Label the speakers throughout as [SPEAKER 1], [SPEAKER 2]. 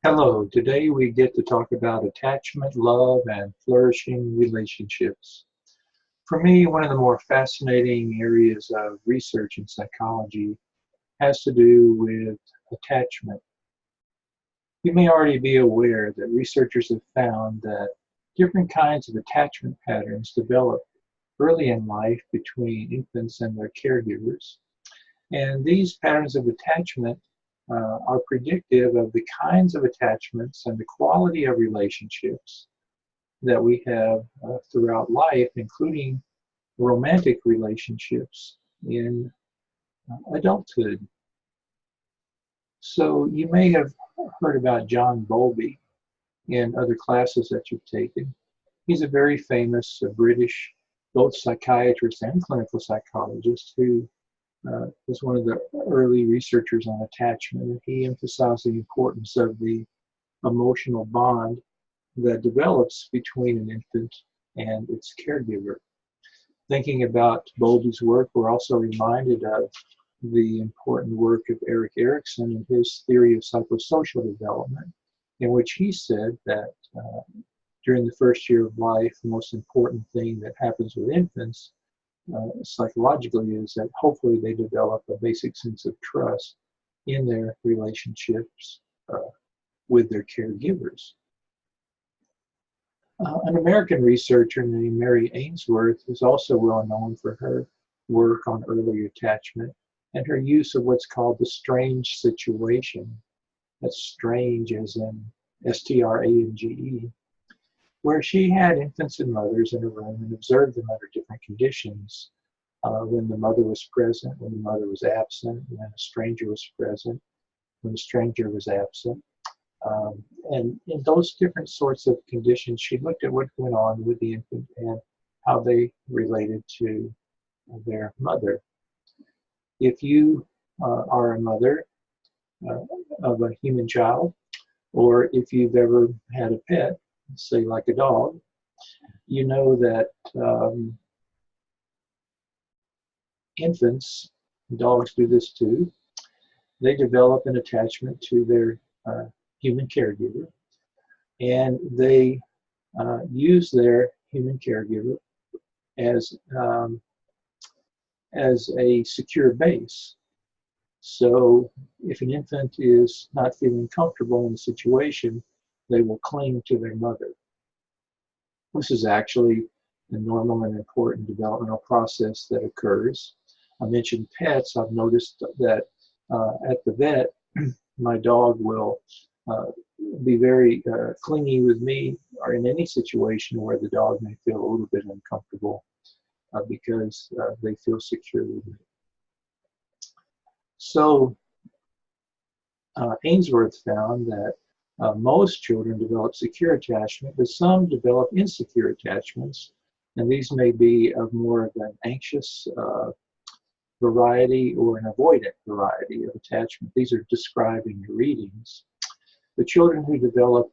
[SPEAKER 1] Hello, today we get to talk about attachment, love, and flourishing relationships. For me, one of the more fascinating areas of research in psychology has to do with attachment. You may already be aware that researchers have found that different kinds of attachment patterns develop early in life between infants and their caregivers. And these patterns of attachment are predictive of the kinds of attachments and the quality of relationships that we have throughout life, including romantic relationships in adulthood. So you may have heard about John Bowlby in other classes that you've taken. He's a very famous British, both psychiatrist and clinical psychologist who was one of the early researchers on attachment. And he emphasized the importance of the emotional bond that develops between an infant and its caregiver. Thinking about Bowlby's work, we're also reminded of the important work of Erik Erikson and his theory of psychosocial development, in which he said that during the first year of life, the most important thing that happens with infants psychologically is that hopefully they develop a basic sense of trust in their relationships with their caregivers. An American researcher named Mary Ainsworth is also well known for her work on early attachment and her use of what's called the strange situation. That's strange as in STRANGE, where she had infants and mothers in a room and observed them under different conditions. When the mother was present, when the mother was absent, when a stranger was present, when a stranger was absent. And in those different sorts of conditions, she looked at what went on with the infant and how they related to their mother. If you are a mother of a human child, or if you've ever had a pet, say like a dog, you know that infants, dogs do this too, they develop an attachment to their human caregiver, and they use their human caregiver as as a secure base. So if an infant is not feeling comfortable in a situation, they will cling to their mother. This is actually a normal and important developmental process that occurs. I mentioned pets. I've noticed that at the vet, my dog will be very clingy with me, or in any situation where the dog may feel a little bit uncomfortable because they feel secure with me. So Ainsworth found that most children develop secure attachment, but some develop insecure attachments, and these may be of more of an anxious variety or an avoidant variety of attachment. These are described in your readings. The children who develop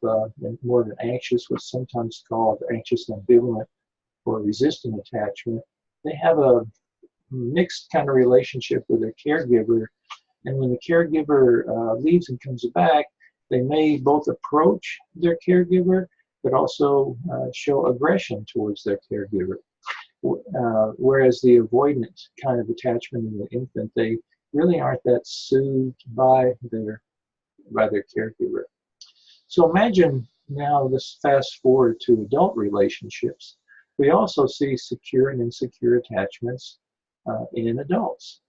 [SPEAKER 1] more of an anxious, what's sometimes called anxious ambivalent or resistant attachment, they have a mixed kind of relationship with their caregiver. And when the caregiver leaves and comes back, they may both approach their caregiver, but also show aggression towards their caregiver. Whereas the avoidant kind of attachment in the infant, they really aren't that soothed by their caregiver. So imagine now, let's fast forward to adult relationships. We also see secure and insecure attachments in adults.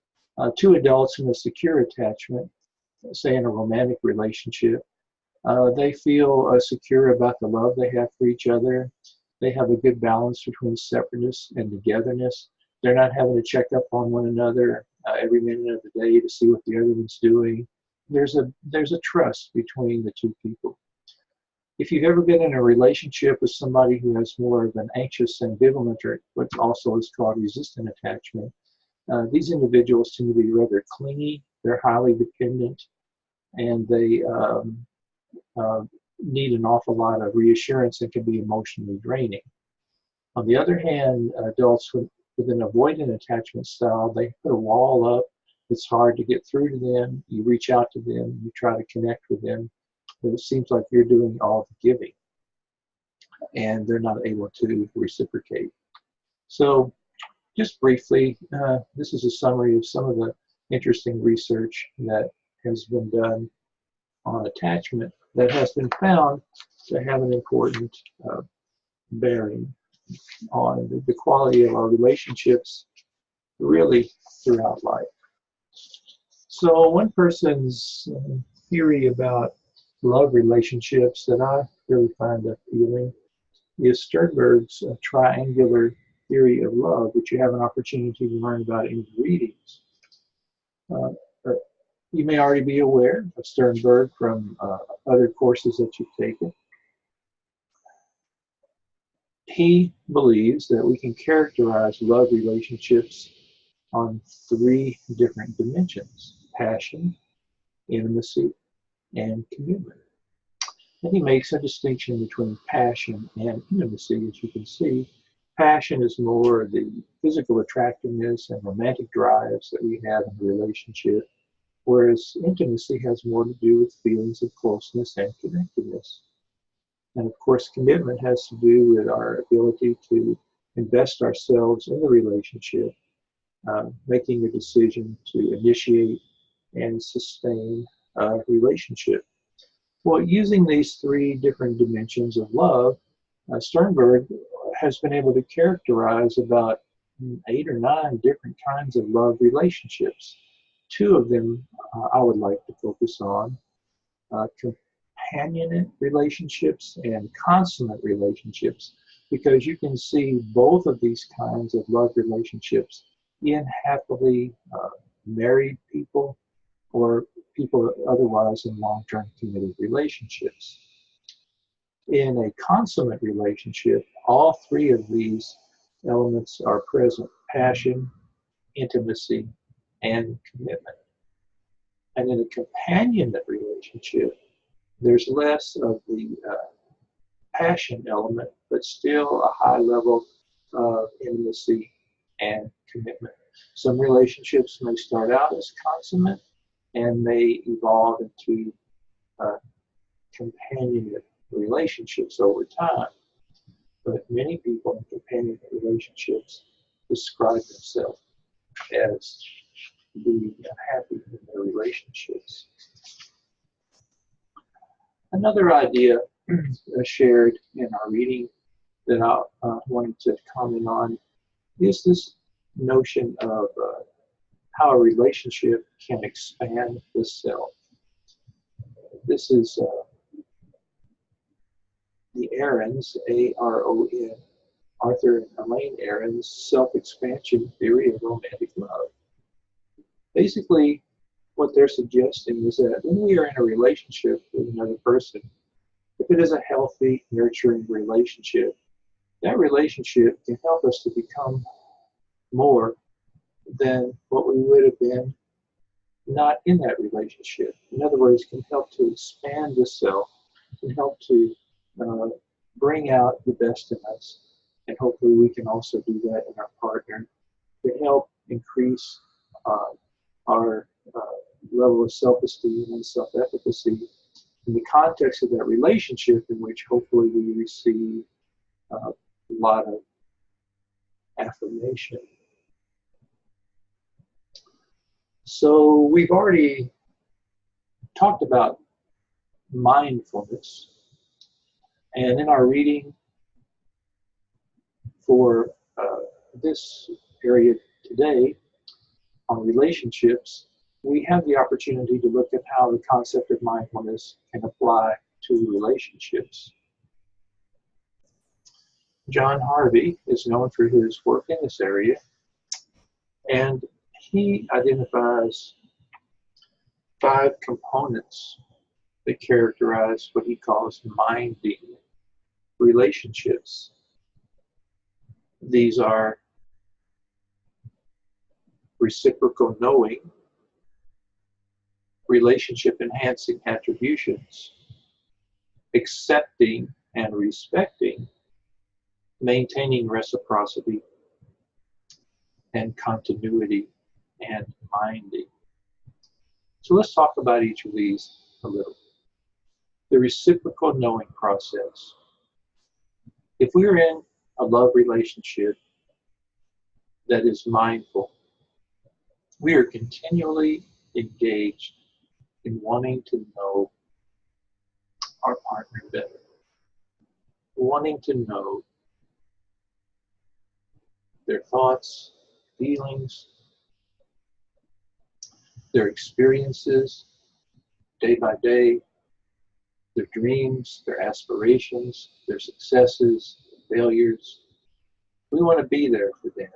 [SPEAKER 1] Two adults in a secure attachment, say in a romantic relationship, they feel secure about the love they have for each other. They have a good balance between separateness and togetherness. They're not having to check up on one another every minute of the day to see what the other one's doing. There's a trust between the two people. If you've ever been in a relationship with somebody who has more of an anxious ambivalent, or what also is called resistant attachment, these individuals tend to be rather clingy, they're highly dependent, and they need an awful lot of reassurance and can be emotionally draining. On the other hand, adults with an avoidant attachment style, they put a wall up. It's hard to get through to them. You reach out to them, you try to connect with them, it seems like you're doing all the giving and they're not able to reciprocate. So just briefly, this is a summary of some of the interesting research that has been done on attachment that has been found to have an important bearing on the quality of our relationships really throughout life. So one person's theory about love relationships that I really find appealing is Sternberg's triangular theory of love, which you have an opportunity to learn about in the readings. You may already be aware of Sternberg from other courses that you've taken. He believes that we can characterize love relationships on 3 different dimensions: passion, intimacy, and commitment. And he makes a distinction between passion and intimacy. As you can see, passion is more the physical attractiveness and romantic drives that we have in a relationship, whereas intimacy has more to do with feelings of closeness and connectedness. And of course, commitment has to do with our ability to invest ourselves in the relationship, making a decision to initiate and sustain a relationship. Well, using these 3 different dimensions of love, Sternberg has been able to characterize about 8 or 9 different kinds of love relationships. 2 of them I would like to focus on: companionate relationships and consummate relationships, because you can see both of these kinds of love relationships in happily married people or people otherwise in long-term committed relationships. In a consummate relationship, all 3 of these elements are present: passion, intimacy, and commitment. And in a companionate relationship, there's less of the passion element, but still a high level of intimacy and commitment. Some relationships may start out as consummate and may evolve into companionate relationships over time. But many people in companionate relationships describe themselves as being happy in their relationships. Another idea shared in our reading that I wanted to comment on is this notion of how a relationship can expand the self. This is the Aaron's, A-R-O-N, Arthur and Elaine Aaron's self-expansion theory of romantic love. Basically, what they're suggesting is that when we are in a relationship with another person, if it is a healthy, nurturing relationship, that relationship can help us to become more than what we would have been not in that relationship. In other words, can help to expand the self, can help to bring out the best in us, and hopefully we can also do that in our partner to help increase our level of self-esteem and self-efficacy in the context of that relationship, in which hopefully we receive a lot of affirmation. So we've already talked about mindfulness, and in our reading for this area today on relationships, we have the opportunity to look at how the concept of mindfulness can apply to relationships. John Harvey is known for his work in this area, and he identifies 5 components that characterize what he calls minding relationships. These are reciprocal knowing, relationship enhancing attributions, accepting and respecting, maintaining reciprocity, and continuity and minding. So let's talk about each of these a little. the reciprocal knowing process. If we're in a love relationship that is mindful, we are continually engaged in wanting to know our partner better, wanting to know their thoughts, feelings, their experiences day by day, their dreams, their aspirations, their successes, failures. We want to be there for them.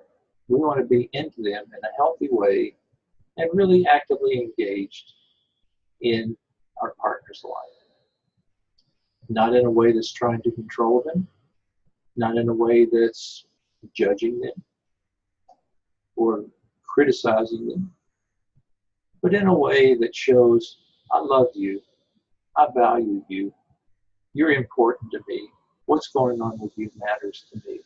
[SPEAKER 1] We want to be into them in a healthy way and really actively engaged in our partner's life. Not in a way that's trying to control them, not in a way that's judging them or criticizing them, but in a way that shows, I love you, I value you, you're important to me, what's going on with you matters to me.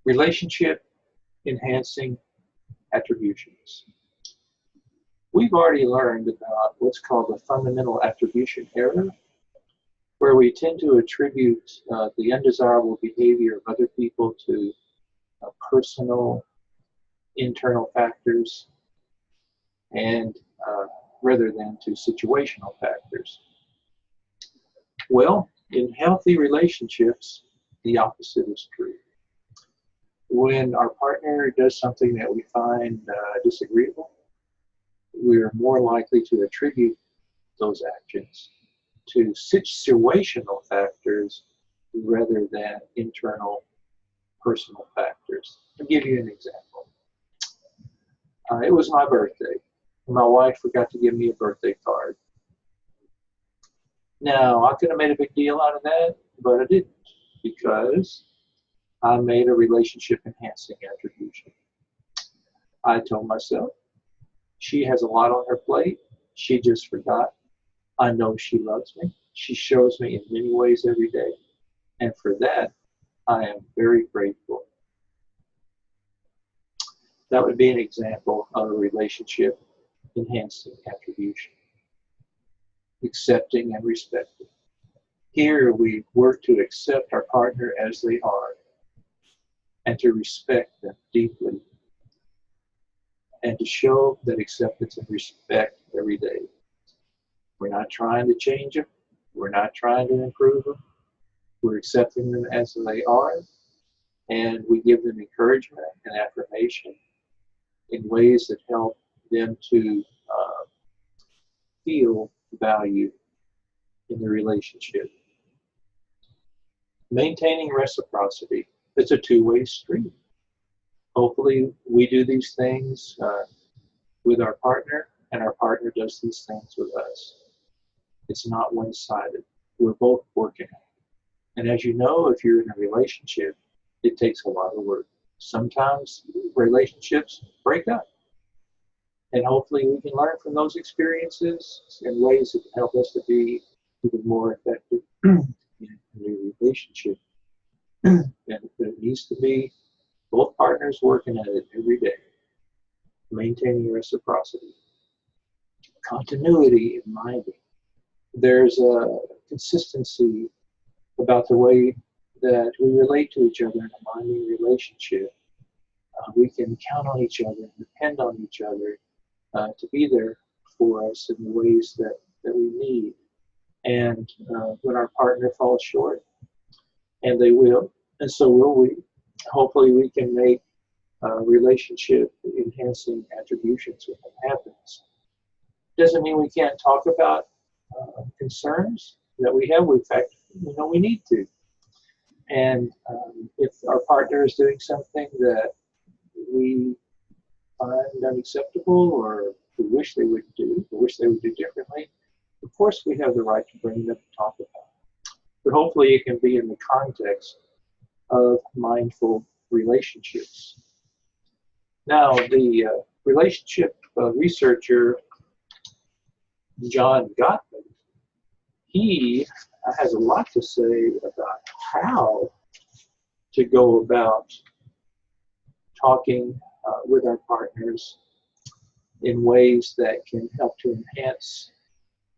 [SPEAKER 1] Relationship enhancing attributions. We've already learned about what's called the fundamental attribution error, where we tend to attribute the undesirable behavior of other people to personal, internal factors, and rather than to situational factors. Well, in healthy relationships, the opposite is true. When our partner does something that we find disagreeable, we're more likely to attribute those actions to situational factors rather than internal personal factors. I'll give you an example. It was my birthday. My wife forgot to give me a birthday card. Now, I could have made a big deal out of that, but I didn't, because I made a relationship enhancing attribution. I told myself, she has a lot on her plate. She just forgot. I know she loves me. She shows me in many ways every day. And for that, I am very grateful. That would be an example of a relationship enhancing attribution. Accepting and respecting. Here we work to accept our partner as they are and to respect them deeply and to show that acceptance and respect every day. We're not trying to change them. We're not trying to improve them. We're accepting them as they are, and we give them encouragement and affirmation in ways that help them to feel value in the relationship. Maintaining reciprocity. It's a two-way street. Hopefully we do these things with our partner, and our partner does these things with us. It's not one-sided. We're both working on it. And as you know, if you're in a relationship, it takes a lot of work. Sometimes relationships break up. And hopefully we can learn from those experiences in ways that help us to be even more effective in a relationship. And it needs to be both partners working at it every day, maintaining reciprocity. Continuity in minding. There's a consistency about the way that we relate to each other in a minding relationship. We can count on each other, depend on each other to be there for us in the ways that we need. And when our partner falls short, and they will, and so will we, hopefully we can make relationship enhancing attributions when that happens. Doesn't mean we can't talk about concerns that we have. In fact, we need to. And if our partner is doing something that we find unacceptable or we wish they would do, or wish they would do differently, of course we have the right to bring them up and talk about it. But hopefully it can be in the context of mindful relationships. Now, the relationship researcher John Gottman, he has a lot to say about how to go about talking with our partners in ways that can help to enhance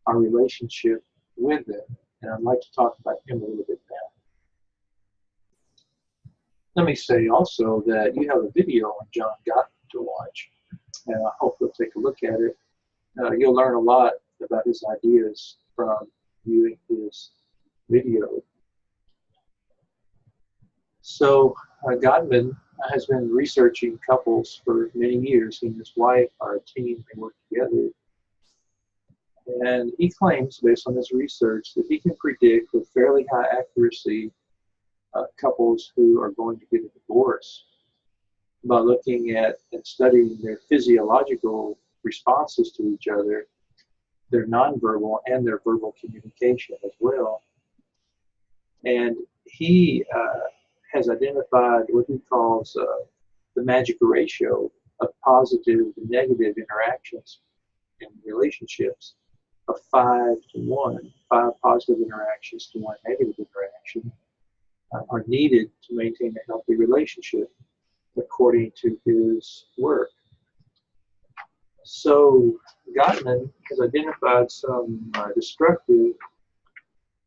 [SPEAKER 1] our relationship with them. And I'd like to talk about him a little bit now. Let me say also that you have a video on John Gottman to watch, and I hope you'll take a look at it. You'll learn a lot about his ideas from viewing his video. So Gottman has been researching couples for many years. He and his wife are a team. They work together. And he claims, based on his research, that he can predict with fairly high accuracy couples who are going to get a divorce by looking at and studying their physiological responses to each other, their nonverbal and their verbal communication as well. And he has identified what he calls the magic ratio of positive and negative interactions in relationships of 5 to 1. 5 positive interactions to 1 negative interaction are needed to maintain a healthy relationship, according to his work. So Gottman has identified some destructive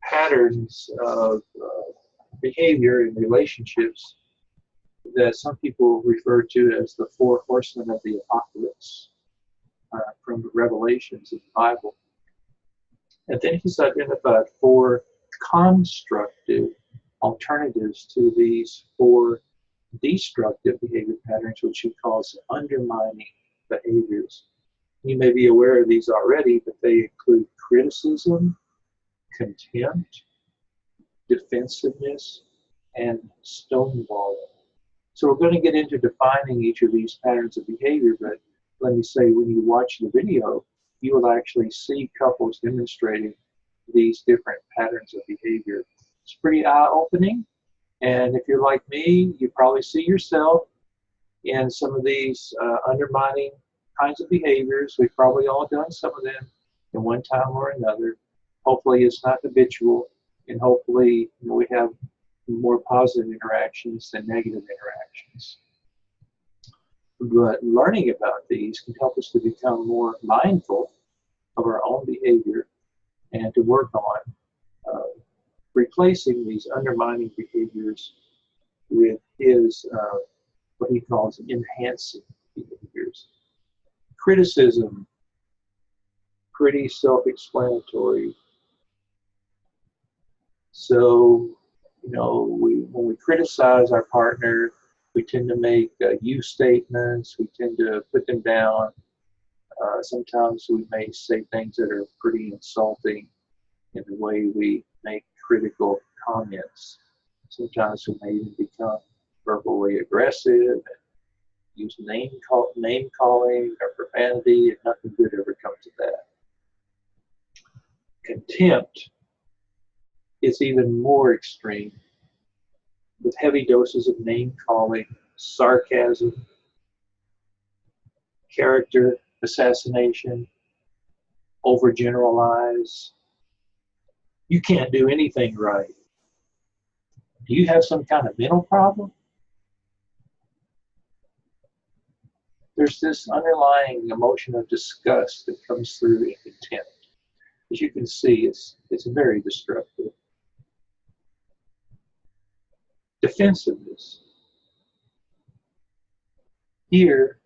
[SPEAKER 1] patterns of behavior in relationships that some people refer to as the 4 horsemen of the apocalypse from the Revelations of the Bible. And then he's identified 4 constructive alternatives to these 4 destructive behavior patterns, which he calls undermining behaviors. You may be aware of these already, but they include criticism, contempt, defensiveness, and stonewalling. So we're going to get into defining each of these patterns of behavior, but let me say, when you watch the video, you will actually see couples demonstrating these different patterns of behavior. It's pretty eye-opening, and if you're like me, you probably see yourself in some of these undermining kinds of behaviors. We've probably all done some of them in one time or another. Hopefully it's not habitual, and hopefully we have more positive interactions than negative interactions. But learning about these can help us to become more mindful of our own behavior and to work on replacing these undermining behaviors with his, what he calls enhancing behaviors. Criticism, pretty self-explanatory. So, when we criticize our partner, we tend to make you statements, we tend to put them down. Sometimes we may say things that are pretty insulting in the way we make critical comments. Sometimes we may even become verbally aggressive and use name calling or profanity, and nothing good ever comes of that. Contempt is even more extreme, with heavy doses of name calling, sarcasm, character assassination, overgeneralize. You can't do anything right. Do you have some kind of mental problem? There's this underlying emotion of disgust that comes through in contempt. As you can see, it's very destructive. Defensiveness. Here,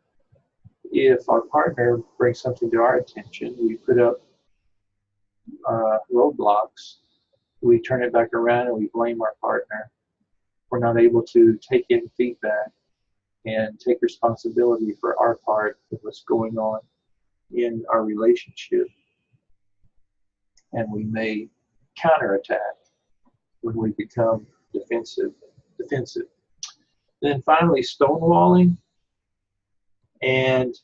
[SPEAKER 1] if our partner brings something to our attention, we put up roadblocks, we turn it back around and we blame our partner. We're not able to take in feedback and take responsibility for our part of what's going on in our relationship. And we may counterattack when we become defensive. Then finally, stonewalling. And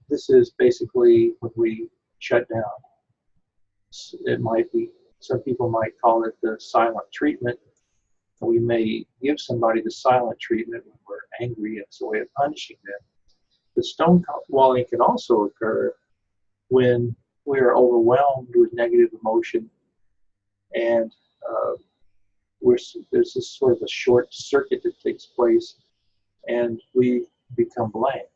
[SPEAKER 1] this is basically when we shut down. It might be, some people might call it the silent treatment. We may give somebody the silent treatment when we're angry, and it's a way of punishing them. The stonewalling can also occur when we are overwhelmed with negative emotion, and there's this sort of a short circuit that takes place, and we become blank.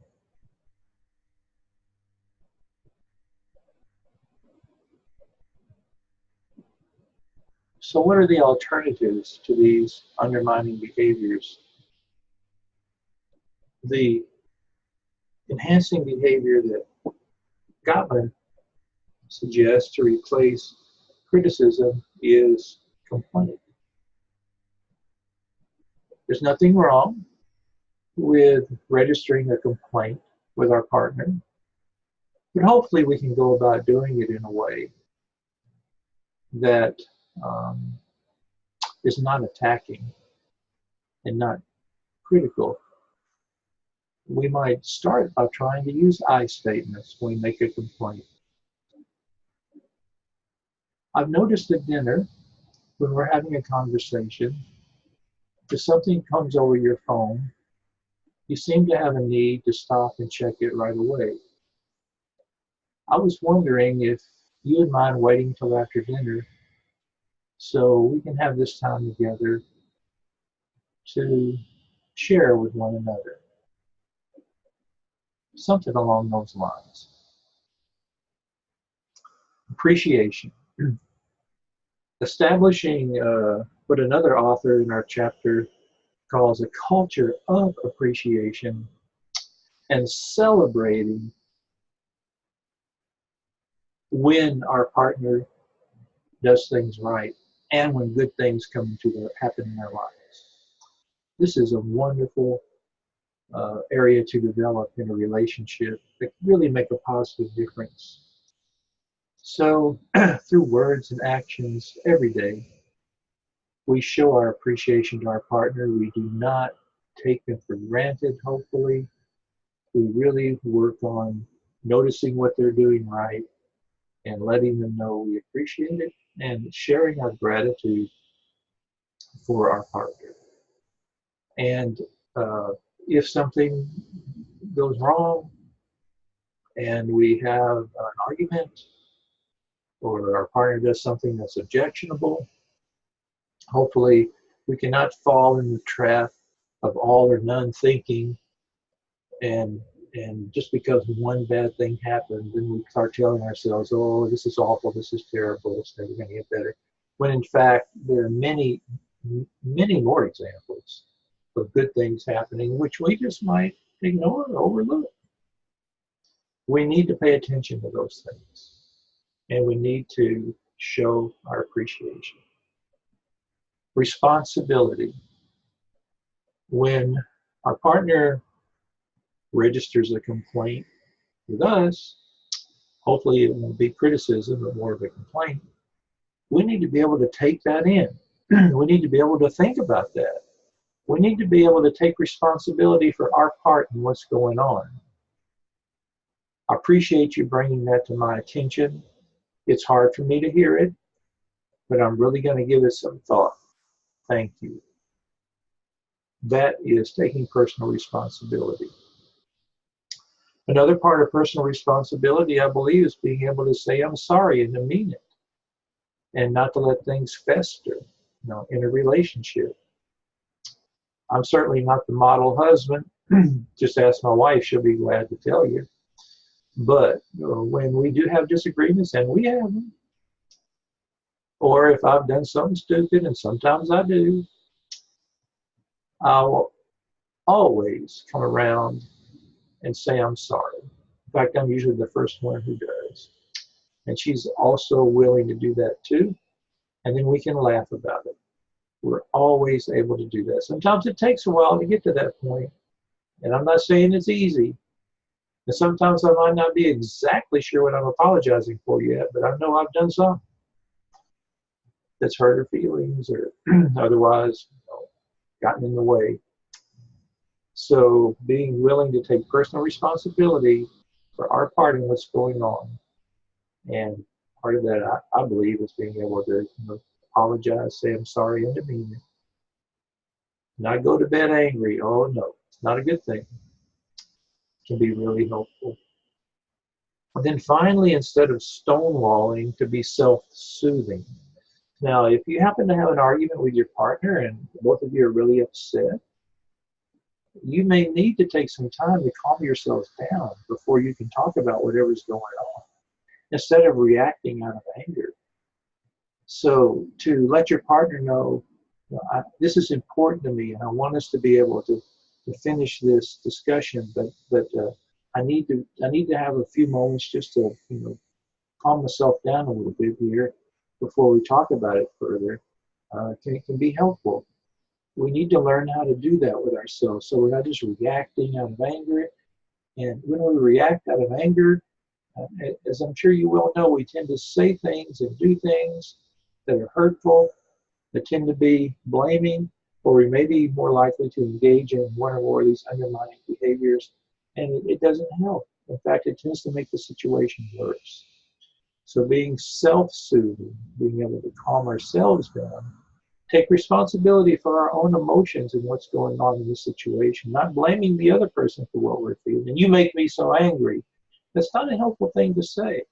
[SPEAKER 1] So what are the alternatives to these undermining behaviors? The enhancing behavior that Gottman suggests to replace criticism is complaint. There's nothing wrong with registering a complaint with our partner, but hopefully we can go about doing it in a way that is not attacking and not critical. We might start by trying to use I statements when we make a complaint. I've noticed at dinner, when we're having a conversation, if something comes over your phone, you seem to have a need to stop and check it right away. I was wondering if you would mind waiting till after dinner so we can have this time together to share with one another. Something along those lines. Appreciation. Establishing what another author in our chapter calls a culture of appreciation and celebrating when our partner does things right and when good things happen in their lives. This is a wonderful area to develop in a relationship that can really make a positive difference. So through words and actions every day, we show our appreciation to our partner. We do not take them for granted, hopefully. We really work on noticing what they're doing right and letting them know we appreciate it and sharing our gratitude for our partner. And if something goes wrong and we have an argument or our partner does something that's objectionable, hopefully we cannot fall in the trap of all or none thinking, and just because one bad thing happened, then we start telling ourselves, oh, this is awful, this is terrible, it's never going to get better. When in fact, there are many, many more examples of good things happening, which we just might ignore or overlook. We need to pay attention to those things, and we need to show our appreciation. Responsibility. When our partner registers a complaint with us, hopefully it won't be criticism, but more of a complaint. We need to be able to take that in. We need to be able to think about that. We need to be able to take responsibility for our part in what's going on. I appreciate you bringing that to my attention. It's hard for me to hear it, but I'm really going to give it some thought. Thank you. That is taking personal responsibility. Another part of personal responsibility, I believe, is being able to say I'm sorry and to mean it, and not to let things fester, in a relationship. I'm certainly not the model husband. Just ask my wife; she'll be glad to tell you. But when we do have disagreements, and we have them, or if I've done something stupid, and sometimes I do, I'll always come around and say I'm sorry. In fact, I'm usually the first one who does. And she's also willing to do that too. And then we can laugh about it. We're always able to do that. Sometimes it takes a while to get to that point. And I'm not saying it's easy. And sometimes I might not be exactly sure what I'm apologizing for yet, but I know I've done something that's hurt her feelings or otherwise gotten in the way. So being willing to take personal responsibility for our part in what's going on. And part of that, I believe, is being able to apologize, say I'm sorry, and to mean it. Not go to bed angry. Oh, no, it's not a good thing. It can be really helpful. And then finally, instead of stonewalling, to be self-soothing. Now, if you happen to have an argument with your partner and both of you are really upset, you may need to take some time to calm yourselves down before you can talk about whatever's going on. instead of reacting out of anger. So to let your partner know, this is important to me, and I want us to be able to finish this discussion, but I need to have a few moments just to calm myself down a little bit here before we talk about it further. Can be helpful. We need to learn how to do that with ourselves, so we're not just reacting out of anger. And when we react out of anger, as I'm sure you well know, we tend to say things and do things that are hurtful, that tend to be blaming, or we may be more likely to engage in one or more of these undermining behaviors, and it doesn't help. In fact, it tends to make the situation worse. So being self-soothing, being able to calm ourselves down, take responsibility for our own emotions and what's going on in this situation, not blaming the other person for what we're feeling. And you make me so angry. That's not a helpful thing to say.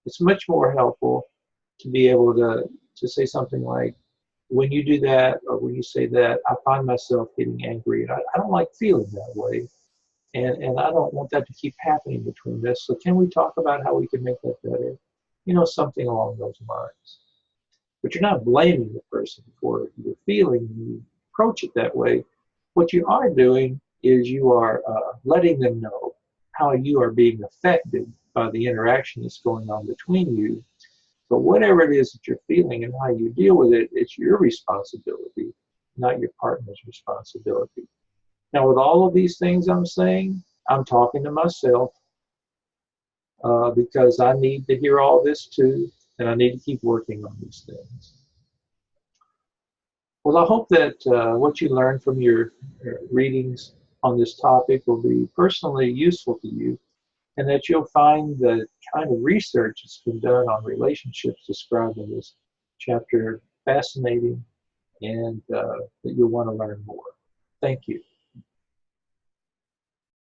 [SPEAKER 1] It's much more helpful to be able to say something like, when you do that or when you say that, I find myself getting angry, and I don't like feeling that way. And I don't want that to keep happening between us. So can we talk about how we can make that better? Something along those lines. But you're not blaming the person for your feeling when you approach it that way. What you are doing is you are letting them know how you are being affected by the interaction that's going on between you. But whatever it is that you're feeling and how you deal with it, it's your responsibility, not your partner's responsibility. Now, with all of these things I'm saying, I'm talking to myself because I need to hear all this too, and I need to keep working on these things. Well, I hope that what you learned from your readings on this topic will be personally useful to you, and that you'll find the kind of research that's been done on relationships described in this chapter fascinating, and that you'll want to learn more. Thank you.